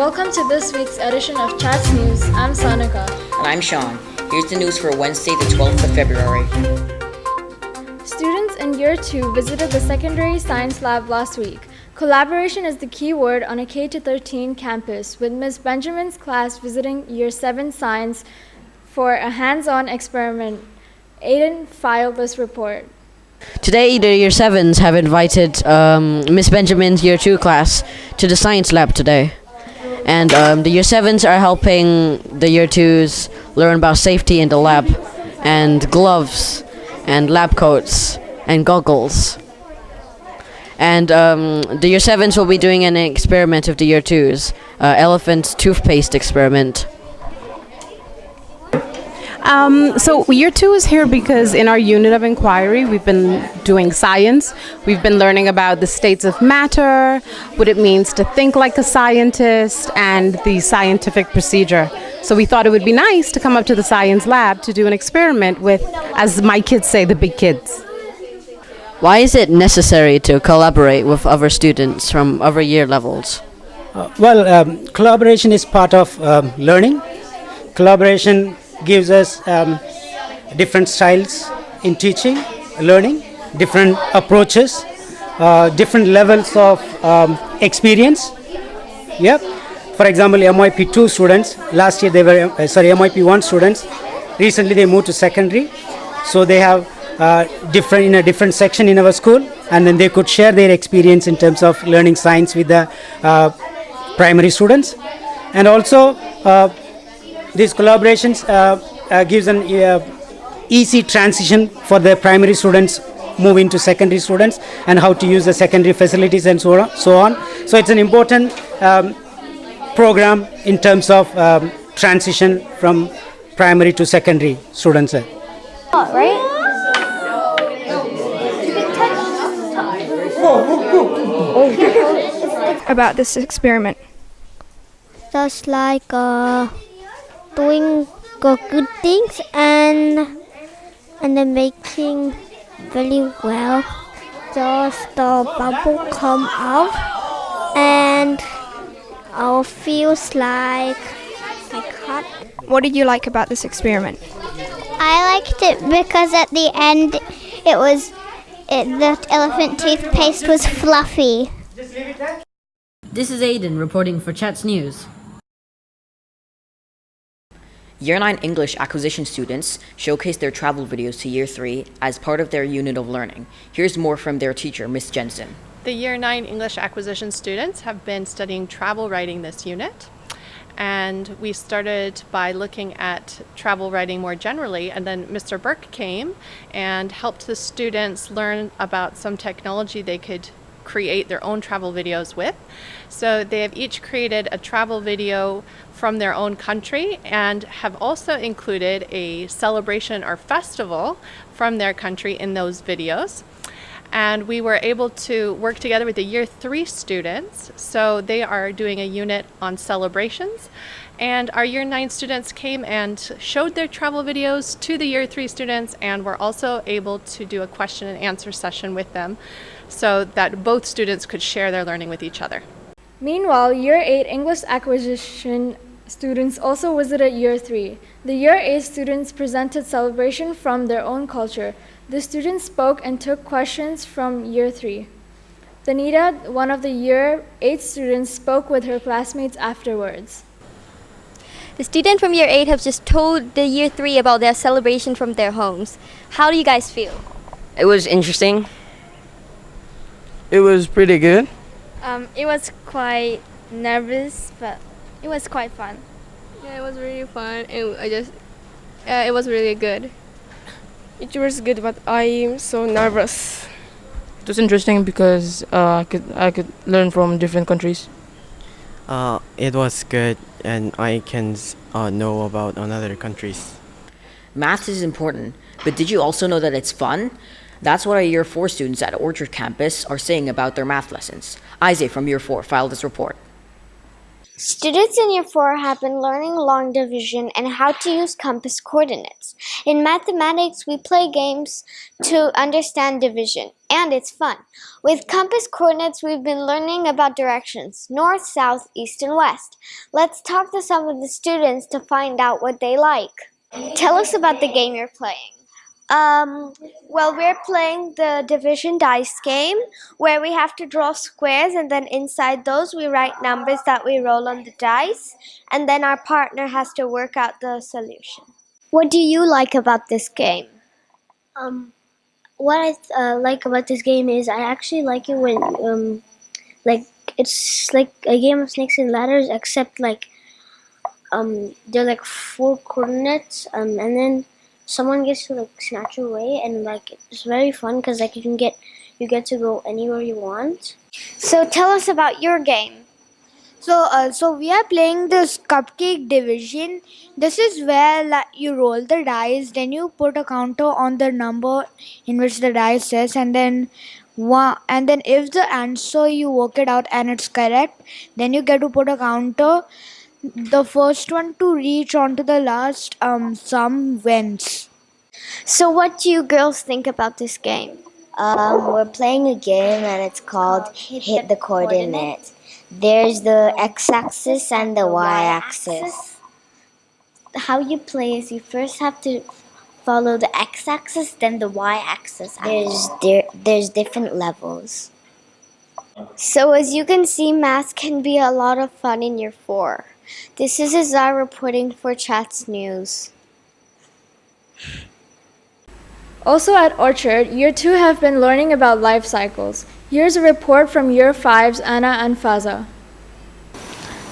Welcome to this week's edition of ChatsNews. I'm Saanika. And I'm Sean. Here's the news for Wednesday, the 12th of February. Students in Year 2 visited the secondary science lab last week. Collaboration is the key word on a K-13 campus, with Ms. Benjamin's class visiting Year 7 science for a hands-on experiment. Aiden filed this report. Today, the Year 7s have invited Miss Benjamin's Year 2 class to the science lab today. And the Year 7s are helping the Year 2s learn about safety in the lab, and gloves, and lab coats, and goggles. And the Year 7s will be doing an experiment with the Year 2s, elephant toothpaste experiment. So Year 2 is here because in our unit of inquiry, we've been doing science. We've been learning about the states of matter, what it means to think like a scientist, and the scientific procedure. So we thought it would be nice to come up to the science lab to do an experiment with, as my kids say, the big kids. Why is it necessary to collaborate with other students from other year levels? Collaboration is part of learning. Collaboration gives us different styles in teaching, learning, different approaches, different levels of experience. Yep. For example, MYP2 students, last year they were, MYP1 students, recently they moved to secondary. So they have in a different section in our school, and then they could share their experience in terms of learning science with the primary students. And also, these collaborations gives an easy transition for the primary students moving to secondary students, and how to use the secondary facilities and so on. So it's an important program in terms of transition from primary to secondary students. Right? About this experiment. Just like doing good things and then making very well. Just the bubble come out and feels like hot. What did you like about this experiment? I liked it because at the end the elephant toothpaste was fluffy. This is Aiden reporting for ChatsNews. Year 9 English acquisition students showcased their travel videos to Year 3 as part of their unit of learning. Here's more from their teacher, Miss Jensen. The Year 9 English acquisition students have been studying travel writing this unit. And we started by looking at travel writing more generally, and then Mr. Burke came and helped the students learn about some technology they could create their own travel videos with. So they have each created a travel video from their own country and have also included a celebration or festival from their country in those videos. And we were able to work together with the Year 3 students. So they are doing a unit on celebrations. And our Year 9 students came and showed their travel videos to the Year 3 students, and were also able to do a question and answer session with them so that both students could share their learning with each other. Meanwhile, Year 8 English acquisition students also visited Year 3. The Year 8 students presented celebration from their own culture. The students spoke and took questions from Year 3. Danita, one of the Year 8 students, spoke with her classmates afterwards. The students from Year 8 have just told the Year 3 about their celebration from their homes. How do you guys feel? It was interesting. It was pretty good. It was quite nervous, but it was quite fun. Yeah, it was really fun, and it was really good. It was good, but I'm so nervous. It was interesting because I could learn from different countries. It was good, and I can know about another countries. Math is important, but did you also know that it's fun? That's what our Year 4 students at Orchard campus are saying about their math lessons. Isaac from Year 4 filed this report. Students in Year 4 have been learning long division and how to use compass coordinates. In mathematics, we play games to understand division, and it's fun. With compass coordinates, we've been learning about directions, north, south, east, and west. Let's talk to some of the students to find out what they like. Tell us about the game you're playing. Well, we're playing the division dice game where we have to draw squares and then inside those we write numbers that we roll on the dice and then our partner has to work out the solution. What do you like about this game? What I like about this game is I actually like it when like it's like a game of snakes and ladders except like they're like 4 coordinates and then someone gets to like snatch away and like it's very fun because like you get to go anywhere you want. So tell us about your game. So we are playing this cupcake division. This is where you roll the dice, then you put a counter on the number in which the dice says, and then if the answer you work it out and it's correct, then you get to put a counter. The first one to reach onto the last sum wins. So what do you girls think about this game? We're playing a game and it's called Hit the Coordinate. There's the x-axis and the y-axis. How you play is you first have to follow the x-axis, then the y-axis. There's different levels. So as you can see, math can be a lot of fun in Year 4. This is Azar reporting for ChatsNews. Also at Orchard, Year 2 have been learning about life cycles. Here's a report from Year 5's Anna and Faza.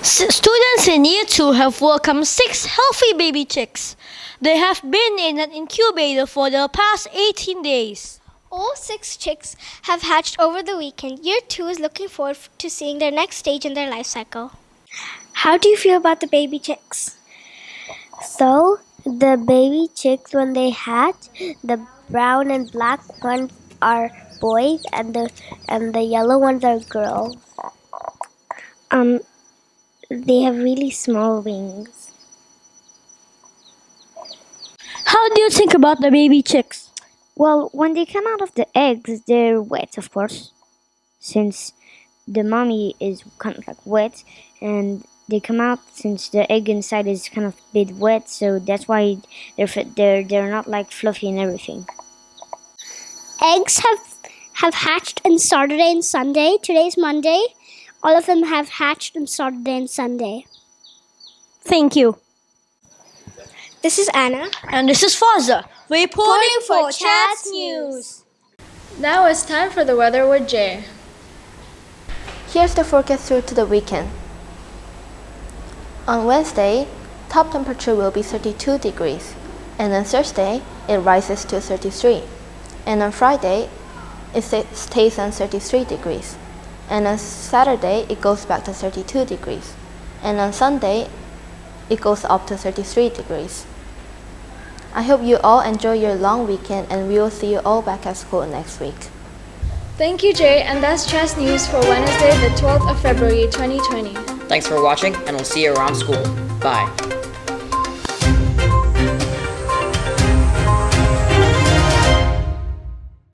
Students in Year 2 have welcomed 6 healthy baby chicks. They have been in an incubator for the past 18 days. All 6 chicks have hatched over the weekend. Year 2 is looking forward to seeing their next stage in their life cycle. How do you feel about the baby chicks? So, the baby chicks when they hatch, the brown and black ones are boys and the yellow ones are girls. They have really small wings. How do you think about the baby chicks? Well, when they come out of the eggs, they're wet, of course, since the mommy is kind of like wet, and they come out since the egg inside is kind of a bit wet, so that's why they're not like fluffy and everything. Eggs have hatched on Saturday and Sunday. Today's Monday. All of them have hatched on Saturday and Sunday. Thank you. This is Anna. And this is Faza, reporting for ChatsNews. Now it's time for the weather with Jay. Here's the forecast through to the weekend. On Wednesday, top temperature will be 32 degrees, and on Thursday, it rises to 33. And on Friday, it stays on 33 degrees. And on Saturday, it goes back to 32 degrees. And on Sunday, it goes up to 33 degrees. I hope you all enjoy your long weekend, and we will see you all back at school next week. Thank you, Jay, and that's Chess News for Wednesday, the 12th of February, 2020. Thanks for watching, and we'll see you around school. Bye.